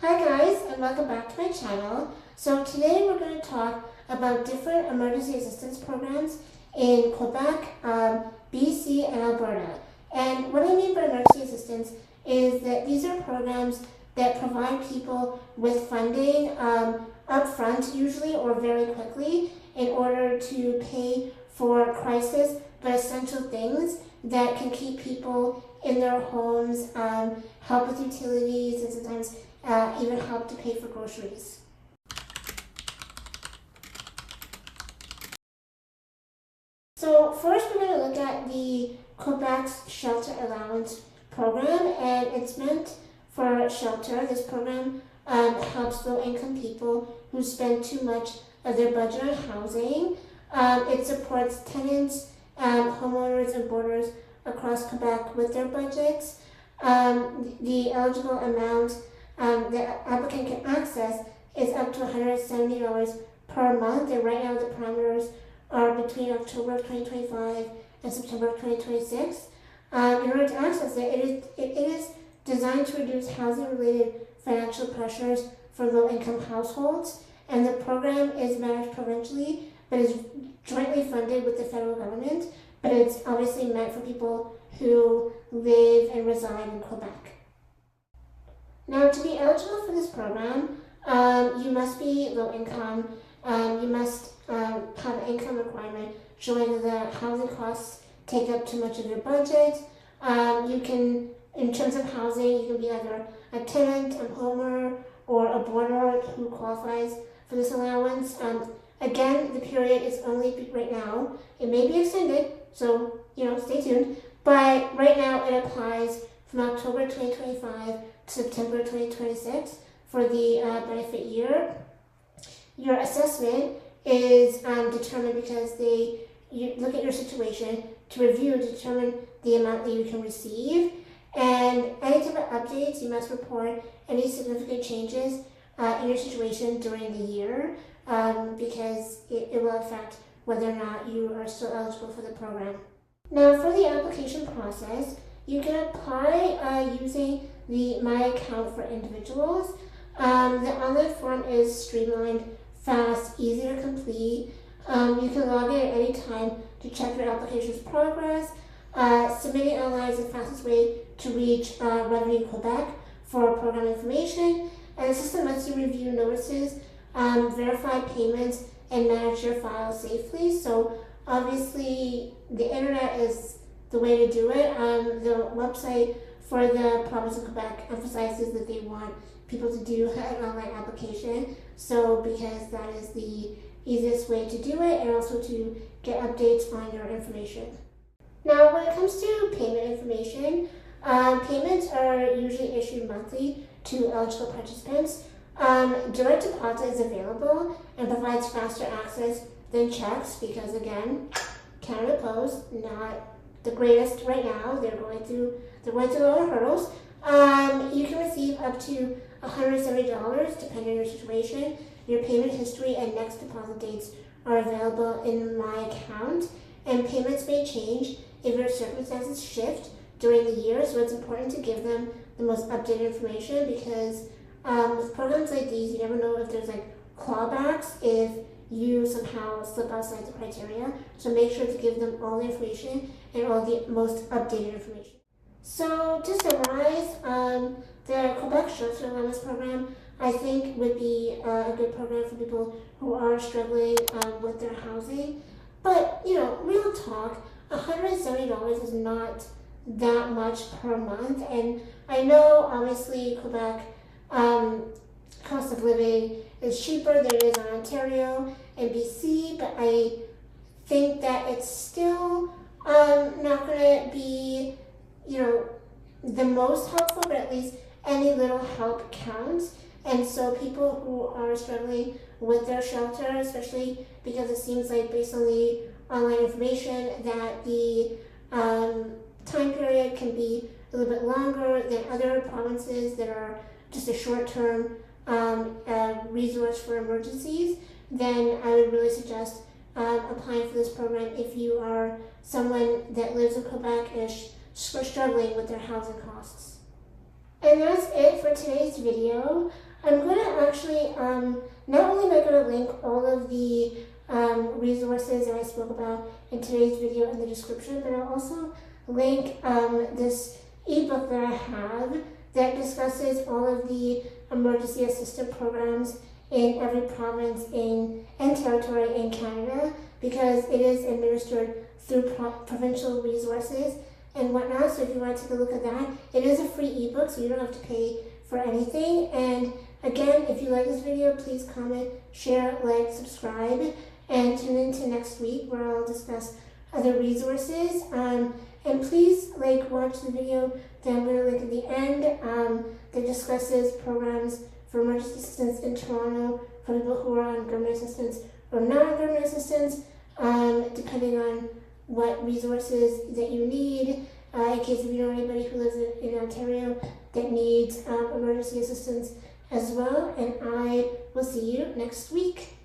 Hi guys, and welcome back to my channel. So today we're going to talk about different emergency assistance programs in Quebec, BC, and Alberta. And what I mean by emergency assistance is that these are programs that provide people with funding upfront usually or very quickly in order to pay for crisis but essential things that can keep people in their homes, help with utilities, and sometimes even help to pay for groceries. So first we're going to look at the Quebec's Shelter Allowance program, and it's meant for shelter. This program helps low-income people who spend too much of their budget on housing. It supports tenants, homeowners, and boarders across Quebec with their budgets. The eligible amount the applicant can access is up to $170 per month, and right now the parameters are between October of 2025 and September of 2026. In order to access it, it is designed to reduce housing-related financial pressures for low-income households, and the program is managed provincially but is jointly funded with the federal government, but it's obviously meant for people who live and reside in Quebec. Now, to be eligible for this program, you must be low income. You must have an income requirement showing that housing costs take up too much of your budget. You can, in terms of housing, you can be either a tenant, a homeowner, or a boarder who qualifies for this allowance. Again, the period is only right now. It may be extended, so stay tuned. But right now, it applies from October 2025 to September 2026 for the benefit year. Your assessment is determined because you look at your situation to review and determine the amount that you can receive. And any type of updates, you must report any significant changes in your situation during the year because it will affect whether or not you are still eligible for the program. Now, for the application process, you can apply using the My Account for individuals. The online form is streamlined, fast, easy to complete. You can log in at any time to check your application's progress. Submitting online is the fastest way to reach Revenu Quebec for program information. And the system lets you review notices, verify payments, and manage your files safely. So obviously, the internet is the way to do it. The website for the province of Quebec emphasizes that they want people to do an online application, so because that is the easiest way to do it and also to get updates on your information. Now, when it comes to payment information, payments are usually issued monthly to eligible participants. Direct deposit is available and provides faster access than checks because, again, Canada Post, not the greatest right now. They're going through a lot of hurdles. You can receive up to $170 depending on your situation. Your payment history and next deposit dates are available in My Account, and payments may change if your circumstances shift during the year, so it's important to give them the most updated information because with programs like these, you never know if there's clawbacks if you somehow slip outside the criteria. So make sure to give them all the information and all the most updated information. So to summarize, the Quebec Shelter Allowance program I think would be a good program for people who are struggling with their housing. But real talk, $170 is not that much per month, and I know obviously Quebec cost of living is cheaper than it is in Ontario and BC, but I think that it's still not going to be the most helpful, but at least any little help counts. And so people who are struggling with their shelter, especially because it seems like based on the online information that the time period can be a little bit longer than other provinces that are just a short-term resource for emergencies, then I would really suggest applying for this program if you are someone that lives in Quebec and is struggling with their housing costs. And that's it for today's video. I'm going to actually, not only am I going to link all of the resources that I spoke about in today's video in the description, but I'll also link this ebook that I have that discusses all of the emergency assistance programs in every province and territory in Canada, because it is administered through provincial resources and whatnot. So if you want to take a look at that, it is a free ebook, so you don't have to pay for anything. And again, if you like this video, please comment, share, like, subscribe, and tune in to next week where I'll discuss other resources. And please watch the video that I'm going to link at the end that discusses programs for emergency assistance in Toronto for people who are on government assistance or not on government assistance, depending on what resources that you need. In case if you know anybody who lives in Ontario that needs emergency assistance as well. And I will see you next week.